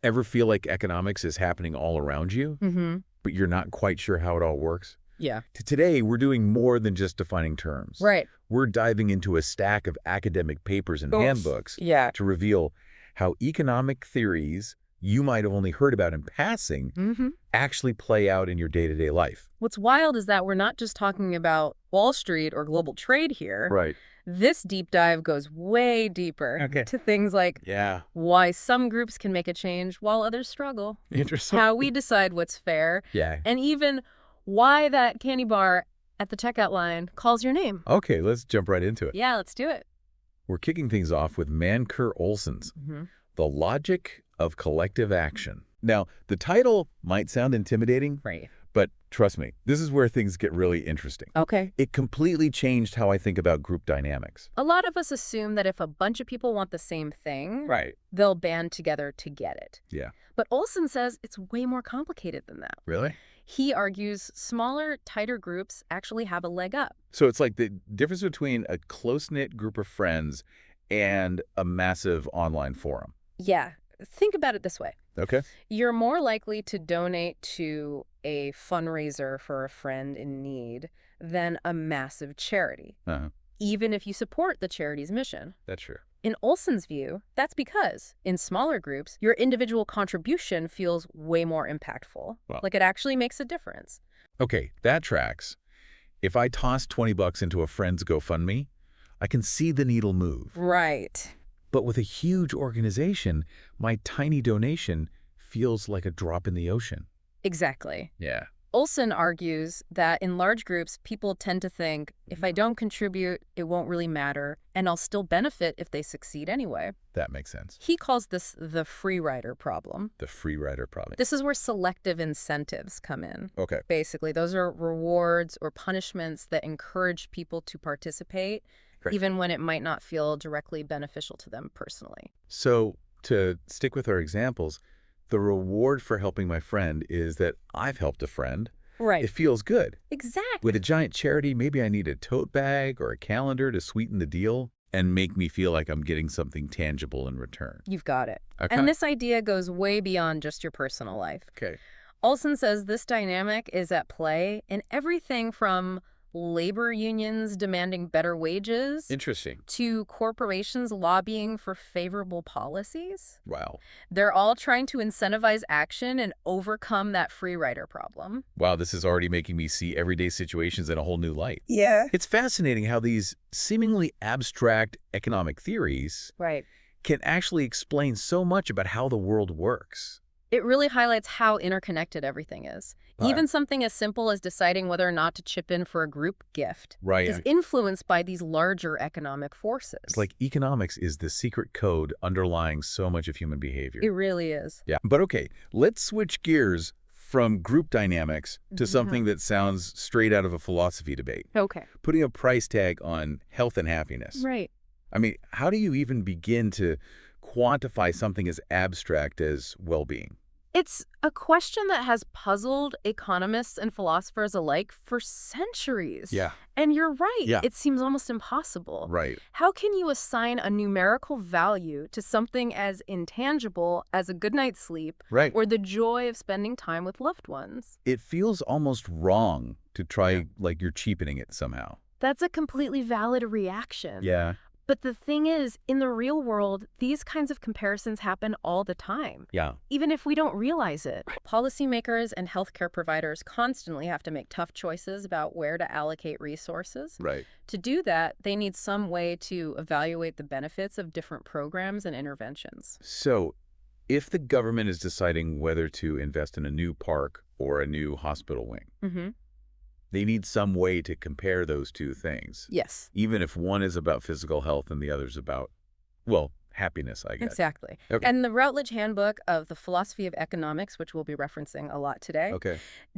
Ever feel like economics is happening all around you, but you're not quite sure how it all works? Yeah. Today, we're doing more than just defining terms. Right. We're diving into a stack of academic papers and handbooks Yeah. to reveal how economic theories you might have only heard about in passing actually play out in your day-to-day life. What's wild is that we're not just talking about Wall Street or global trade here. Right. This deep dive goes way deeper to things like why some groups can make a change while others struggle. Interesting. How we decide what's fair. And even why that candy bar at the checkout line calls your name. Okay, let's jump right into it. Yeah, let's do it. We're kicking things off with Manker-Olson's The Logic of Collective Action. Now, the title might sound intimidating, but trust me, this is where things get really interesting. Okay. It completely changed how I think about group dynamics. A lot of us assume that if a bunch of people want the same thing, they'll band together to get it. Yeah. But Olson says it's way more complicated than that. Really? He argues smaller, tighter groups actually have a leg up. So it's like the difference between a close-knit group of friends and a massive online forum. Yeah. Think about it this way. Okay. You're more likely to donate to a fundraiser for a friend in need than a massive charity, even if you support the charity's mission. That's true. In Olson's view, that's because in smaller groups, your individual contribution feels way more impactful. Like it actually makes a difference. Okay, that tracks. If I toss $20 into a friend's GoFundMe, I can see the needle move. Right. But with a huge organization, my tiny donation feels like a drop in the ocean. Exactly. Yeah. Olson argues that in large groups, people tend to think, if I don't contribute, it won't really matter, and I'll still benefit if they succeed anyway. That makes sense. He calls this the free rider problem. The free rider problem. This is where selective incentives come in. Okay. Basically, those are rewards or punishments that encourage people to participate, even when it might not feel directly beneficial to them personally. So, to stick with our examples, the reward for helping my friend is that I've helped a friend. Right. It feels good. Exactly. With a giant charity, maybe I need a tote bag or a calendar to sweeten the deal and make me feel like I'm getting something tangible in return. You've got it. Okay. And this idea goes way beyond just your personal life. Okay. Olson says this dynamic is at play in everything from labor unions demanding better wages to corporations lobbying for favorable policies. Wow. They're all trying to incentivize action and overcome that free rider problem. Wow, this is already making me see everyday situations in a whole new light. Yeah. It's fascinating how these seemingly abstract economic theories can actually explain so much about how the world works. It really highlights how interconnected everything is. Even something as simple as deciding whether or not to chip in for a group gift is influenced by these larger economic forces. It's like economics is the secret code underlying so much of human behavior. It really is. Yeah. But okay, let's switch gears from group dynamics to something that sounds straight out of a philosophy debate. Okay. Putting a price tag on health and happiness. Right. I mean, how do you even begin to quantify something as abstract as well-being? It's a question that has puzzled economists and philosophers alike for centuries. Yeah. And you're right. Yeah. It seems almost impossible. Right. How can you assign a numerical value to something as intangible as a good night's sleep or the joy of spending time with loved ones? It feels almost wrong to try like you're cheapening it somehow. That's a completely valid reaction. Yeah. But the thing is, in the real world, these kinds of comparisons happen all the time. Yeah. Even if we don't realize it. Policymakers and healthcare providers constantly have to make tough choices about where to allocate resources. Right. To do that, they need some way to evaluate the benefits of different programs and interventions. So, if the government is deciding whether to invest in a new park or a new hospital wing, they need some way to compare those two things. Yes. Even if one is about physical health and the other's about, well, happiness, I guess. Exactly. Okay. And the Routledge Handbook of the Philosophy of Economics, which we'll be referencing a lot today,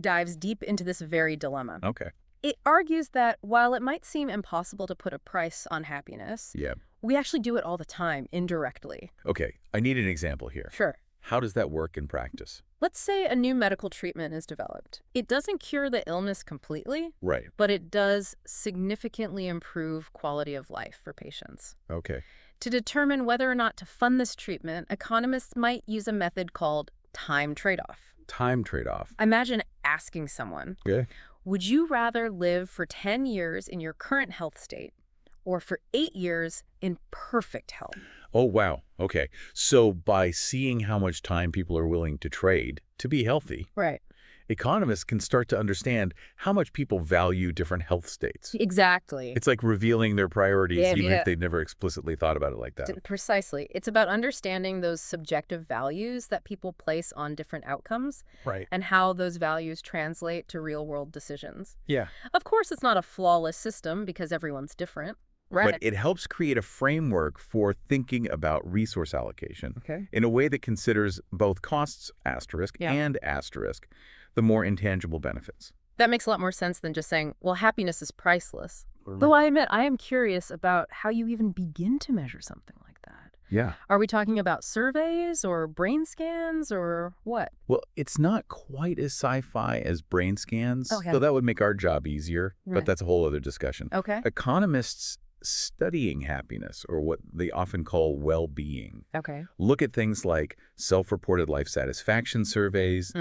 dives deep into this very dilemma. Okay. It argues that while it might seem impossible to put a price on happiness, we actually do it all the time, indirectly. Okay. I need an example here. Sure. How does that work in practice? Let's say a new medical treatment is developed. It doesn't cure the illness completely, Right. but it does significantly improve quality of life for patients. Okay. To determine whether or not to fund this treatment, economists might use a method called time trade-off. Time trade-off. Imagine asking someone, would you rather live for 10 years in your current health state or for 8 years in perfect health? Oh, wow. Okay. So by seeing how much time people are willing to trade to be healthy, economists can start to understand how much people value different health states. Exactly. It's like revealing their priorities, even if they've never explicitly thought about it like that. Precisely. It's about understanding those subjective values that people place on different outcomes and how those values translate to real-world decisions. Of course, it's not a flawless system because everyone's different. But it helps create a framework for thinking about resource allocation in a way that considers both costs asterisk and asterisk, the more intangible benefits. That makes a lot more sense than just saying, well, happiness is priceless. Though I admit, I am curious about how you even begin to measure something like that. Are we talking about surveys or brain scans or what? Well, it's not quite as sci-fi as brain scans, so that would make our job easier, but that's a whole other discussion. Economists studying happiness, or what they often call well-being, look at things like self-reported life satisfaction surveys,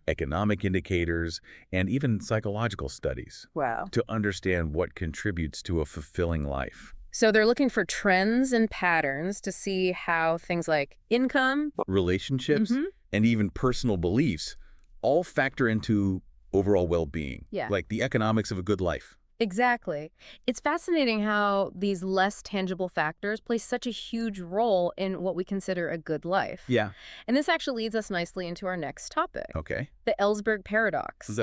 economic indicators, and even psychological studies to understand what contributes to a fulfilling life. So they're looking for trends and patterns to see how things like income, relationships, and even personal beliefs all factor into overall well-being, like the economics of a good life. Exactly. It's fascinating how these less tangible factors play such a huge role in what we consider a good life. And this actually leads us nicely into our next topic. The Ellsberg paradox.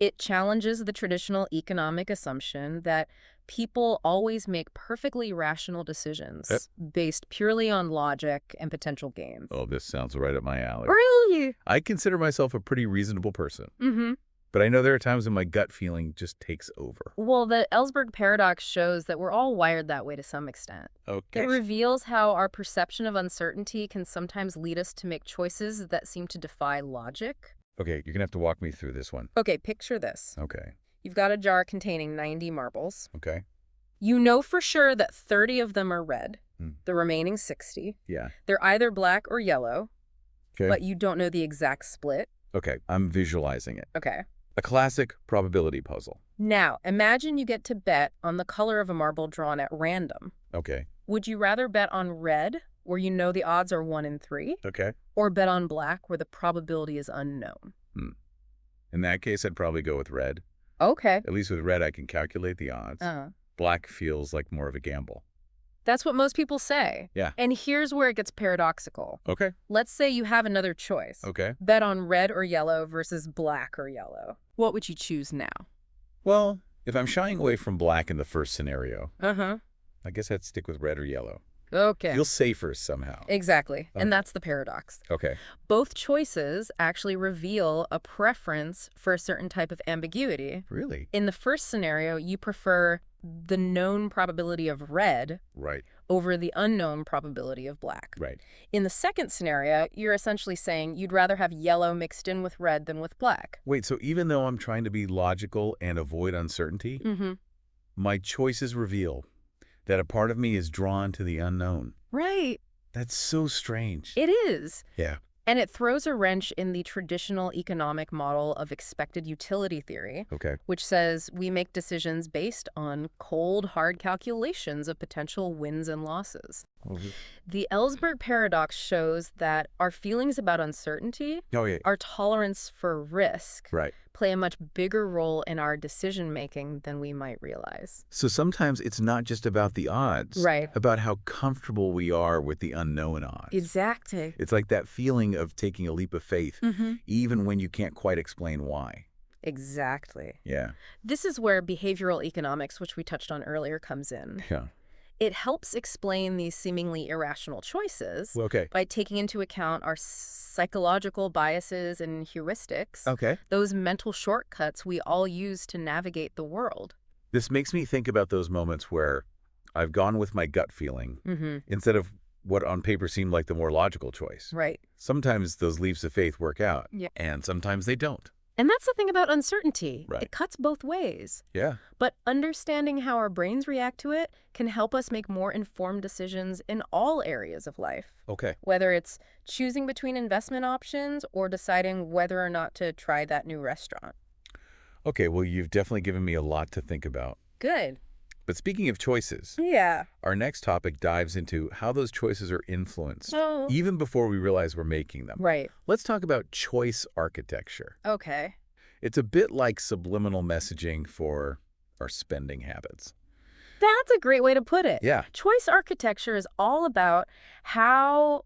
It challenges the traditional economic assumption that people always make perfectly rational decisions based purely on logic and potential gain. Oh, this sounds right up my alley. Really? I consider myself a pretty reasonable person. But I know there are times when my gut feeling just takes over. Well, the Ellsberg paradox shows that we're all wired that way to some extent. It reveals how our perception of uncertainty can sometimes lead us to make choices that seem to defy logic. Okay, you're going to have to walk me through this one. Okay, picture this. You've got a jar containing 90 marbles. You know for sure that 30 of them are red. The remaining 60. They're either black or yellow, but you don't know the exact split. I'm visualizing it. Okay. A classic probability puzzle. Now, imagine you get to bet on the color of a marble drawn at random. Would you rather bet on red, where you know the odds are 1 in 3? Or bet on black, where the probability is unknown? In that case, I'd probably go with red. At least with red, I can calculate the odds. Black feels like more of a gamble. That's what most people say. And here's where it gets paradoxical. Let's say you have another choice. Bet on red or yellow versus black or yellow. What would you choose now? Well, if I'm shying away from black in the first scenario, I guess I'd stick with red or yellow. Feels safer somehow. Exactly. And that's the paradox. Both choices actually reveal a preference for a certain type of ambiguity. Really? In the first scenario, you prefer the known probability of red over the unknown probability of black. In the second scenario, you're essentially saying you'd rather have yellow mixed in with red than with black. Wait, so even though I'm trying to be logical and avoid uncertainty, my choices reveal that a part of me is drawn to the unknown. That's so strange. It is. Yeah. And it throws a wrench in the traditional economic model of expected utility theory, which says we make decisions based on cold, hard calculations of potential wins and losses. The Ellsberg paradox shows that our feelings about uncertainty, our tolerance for risk, play a much bigger role in our decision-making than we might realize. So sometimes it's not just about the odds, about how comfortable we are with the unknown odds. Exactly. It's like that feeling of taking a leap of faith, even when you can't quite explain why. Exactly. Yeah. This is where behavioral economics, which we touched on earlier, comes in. It helps explain these seemingly irrational choices by taking into account our psychological biases and heuristics, those mental shortcuts we all use to navigate the world. This makes me think about those moments where I've gone with my gut feeling instead of what on paper seemed like the more logical choice. Sometimes those leaps of faith work out, and sometimes they don't. And that's the thing about uncertainty. Right. It cuts both ways. Yeah. But understanding how our brains react to it can help us make more informed decisions in all areas of life. Okay. Whether it's choosing between investment options or deciding whether or not to try that new restaurant. Okay, well, you've definitely given me a lot to think about. Good. But speaking of choices, Yeah. our next topic dives into how those choices are influenced, Oh. even before we realize we're making them. Right. Let's talk about choice architecture. Okay. It's a bit like subliminal messaging for our spending habits. That's a great way to put it. Yeah. Choice architecture is all about how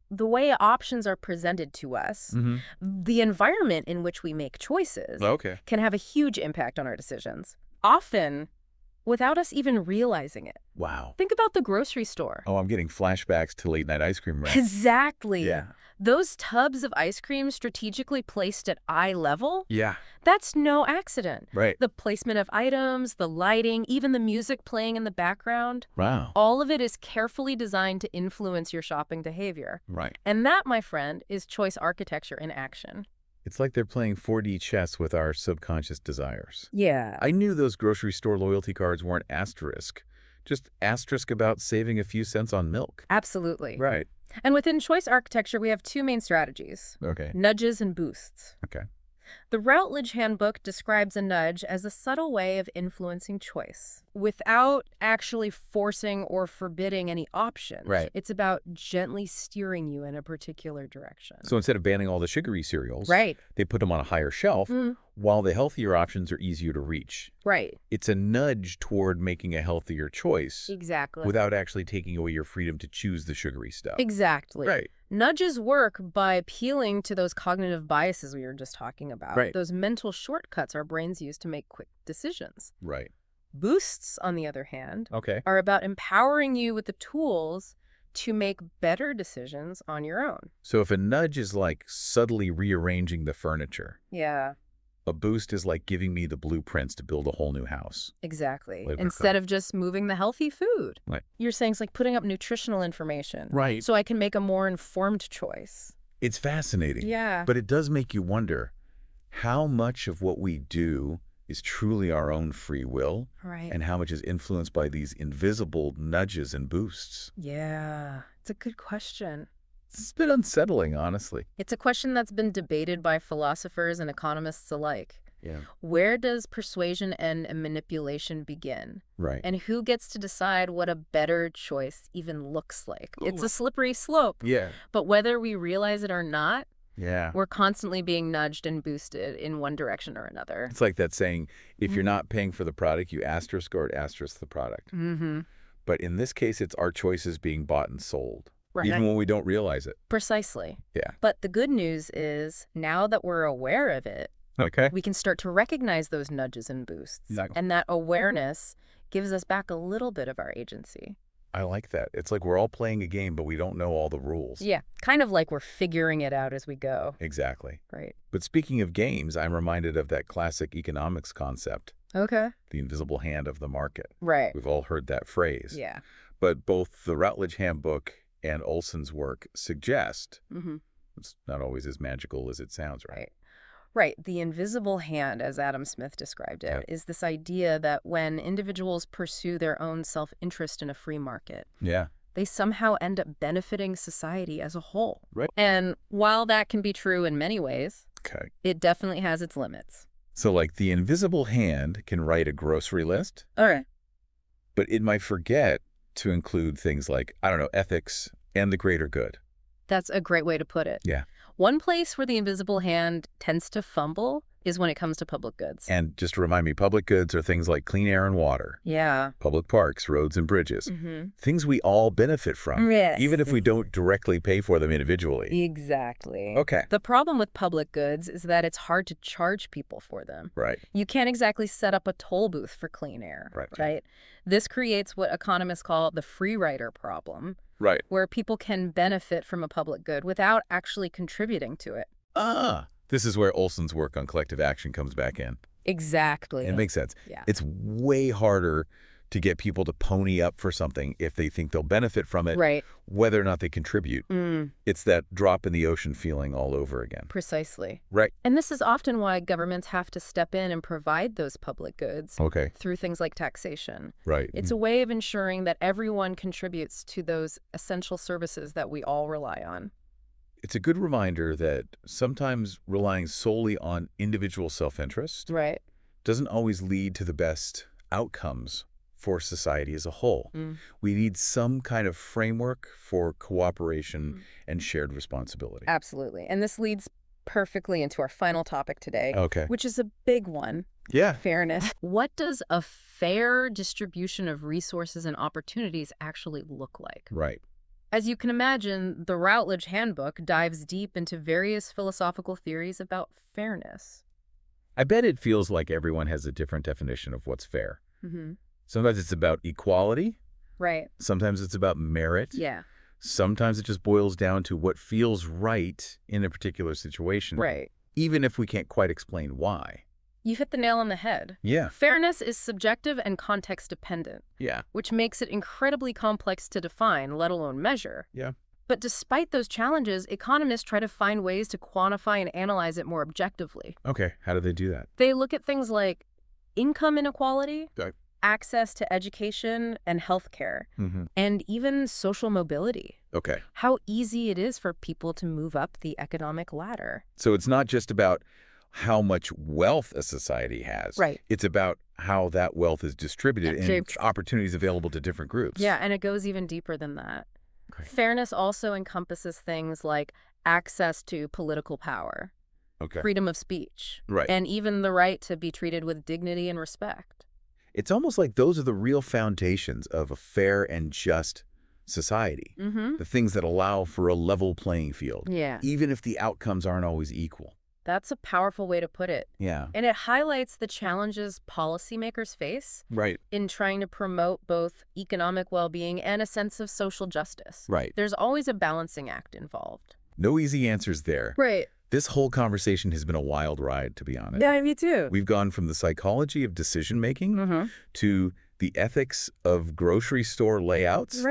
the way options are presented to us, the environment in which we make choices, can have a huge impact on our decisions, often without us even realizing it. Wow. Think about the grocery store. Oh, I'm getting flashbacks to late-night ice cream runs. Exactly. Yeah. Those tubs of ice cream strategically placed at eye level, Yeah. that's no accident. Right. The placement of items, the lighting, even the music playing in the background, Wow. all of it is carefully designed to influence your shopping behavior. Right. And that, my friend, is choice architecture in action. It's like they're playing 4D chess with our subconscious desires. Yeah. I knew those grocery store loyalty cards weren't asterisk, just asterisk about saving a few cents on milk. Absolutely. Right. And within choice architecture, we have two main strategies. Okay. Nudges and boosts. Okay. The Routledge Handbook describes a nudge as a subtle way of influencing choice without actually forcing or forbidding any options. Right. It's about gently steering you in a particular direction. So instead of banning all the sugary cereals, Right. they put them on a higher shelf, while the healthier options are easier to reach. Right. It's a nudge toward making a healthier choice Exactly. without actually taking away your freedom to choose the sugary stuff. Exactly. Right. Nudges work by appealing to those cognitive biases we were just talking about. Right. Those mental shortcuts our brains use to make quick decisions. Right. Boosts, on the other hand, Okay. are about empowering you with the tools to make better decisions on your own. So if a nudge is like subtly rearranging the furniture, Yeah, a boost is like giving me the blueprints to build a whole new house. exactly. Labor Instead of just moving the healthy food. Right. You're saying it's like putting up nutritional information. Right. So I can make a more informed choice. It's fascinating. Yeah. But it does make you wonder how much of what we do is truly our own free will, Right. and how much is influenced by these invisible nudges and boosts. Yeah, it's a good question. It's a bit unsettling, honestly. It's a question that's been debated by philosophers and economists alike. Yeah. Where does persuasion and manipulation begin? Right. And who gets to decide what a better choice even looks like? Ooh. It's a slippery slope. Yeah. But whether we realize it or not, Yeah. we're constantly being nudged and boosted in one direction or another. It's like that saying, if you're not paying for the product, you asterisk or asterisk the product. Mm-hmm. But in this case, it's our choices being bought and sold, Right. even when we don't realize it. Precisely. Yeah. But the good news is, now that we're aware of it, Okay. we can start to recognize those nudges and boosts. Exactly. And that awareness gives us back a little bit of our agency. I like that. It's like we're all playing a game, but we don't know all the rules. Yeah, kind of like we're figuring it out as we go. Exactly. Right. But speaking of games, I'm reminded of that classic economics concept, Okay. the invisible hand of the market. Right. We've all heard that phrase. Yeah. But both the Routledge Handbook and Olson's work suggest it's not always as magical as it sounds, right? Right. Right. The invisible hand, as Adam Smith described it, is this idea that when individuals pursue their own self-interest in a free market, Yeah. they somehow end up benefiting society as a whole. Right. And while that can be true in many ways, Okay. it definitely has its limits. So like the invisible hand can write a grocery list, All right. but it might forget to include things like, I don't know, ethics and the greater good. That's a great way to put it. Yeah. One place where the invisible hand tends to fumble is when it comes to public goods. And just to remind me, public goods are things like clean air and water, Yeah. public parks, roads and bridges, Mm-hmm. things we all benefit from, Yes. even if we don't directly pay for them individually. Exactly. Okay. The problem with public goods is that it's hard to charge people for them. Right. You can't exactly set up a toll booth for clean air, Right. This creates what economists call the free rider problem, Right. where people can benefit from a public good without actually contributing to it. This is where Olson's work on collective action comes back in. Exactly. It makes sense. Yeah. It's way harder to get people to pony up for something if they think they'll benefit from it, Right. whether or not they contribute. It's that drop in the ocean feeling all over again. Precisely. Right. And this is often why governments have to step in and provide those public goods through things like taxation. Right. It's a way of ensuring that everyone contributes to those essential services that we all rely on. It's a good reminder that sometimes relying solely on individual self-interest doesn't always lead to the best outcomes for society as a whole. We need some kind of framework for cooperation and shared responsibility. Absolutely. And this leads perfectly into our final topic today, which is a big one. Yeah. Fairness. What does a fair distribution of resources and opportunities actually look like? Right. As you can imagine, the Routledge Handbook dives deep into various philosophical theories about fairness. I bet it feels like everyone has a different definition of what's fair. Sometimes it's about equality. Right. Sometimes it's about merit. Yeah. Sometimes it just boils down to what feels right in a particular situation. Right. Even if we can't quite explain why. You hit the nail on the head. Yeah. Fairness is subjective and context-dependent. Yeah. Which makes it incredibly complex to define, let alone measure. Yeah. But despite those challenges, economists try to find ways to quantify and analyze it more objectively. Okay. How do they do that? They look at things like income inequality, access to education and healthcare, and even social mobility. Okay. How easy it is for people to move up the economic ladder. So it's not just about how much wealth a society has. Right. It's about how that wealth is distributed and opportunities available to different groups. Yeah, and it goes even deeper than that. Fairness also encompasses things like access to political power, freedom of speech, and even the right to be treated with dignity and respect. It's almost like those are the real foundations of a fair and just society. The things that allow for a level playing field, even if the outcomes aren't always equal. That's a powerful way to put it. Yeah. And it highlights the challenges policymakers face in trying to promote both economic well-being and a sense of social justice. There's always a balancing act involved. No easy answers there. This whole conversation has been a wild ride, to be honest. Yeah, me too. We've gone from the psychology of decision-making to the ethics of grocery store layouts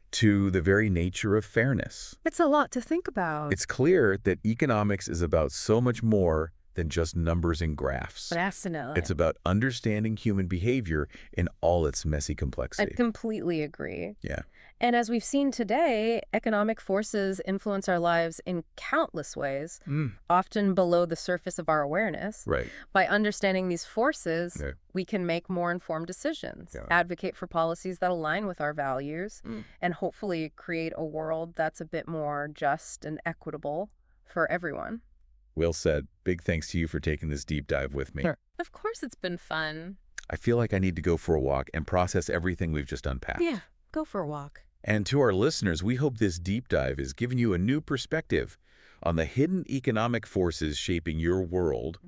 to the very nature of fairness. It's a lot to think about. It's clear that economics is about so much more than just numbers and graphs. Absolutely. It's about understanding human behavior in all its messy complexity. I completely agree. Yeah. And as we've seen today, economic forces influence our lives in countless ways, often below the surface of our awareness. By understanding these forces, we can make more informed decisions, advocate for policies that align with our values, and hopefully create a world that's a bit more just and equitable for everyone. Well said. Big thanks to you for taking this deep dive with me. Of course it's been fun. I feel like I need to go for a walk and process everything we've just unpacked. Yeah, go for a walk. And to our listeners, we hope this deep dive has given you a new perspective on the hidden economic forces shaping your world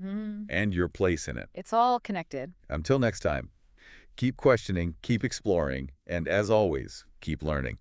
and your place in it. It's all connected. Until next time, keep questioning, keep exploring, and as always, keep learning.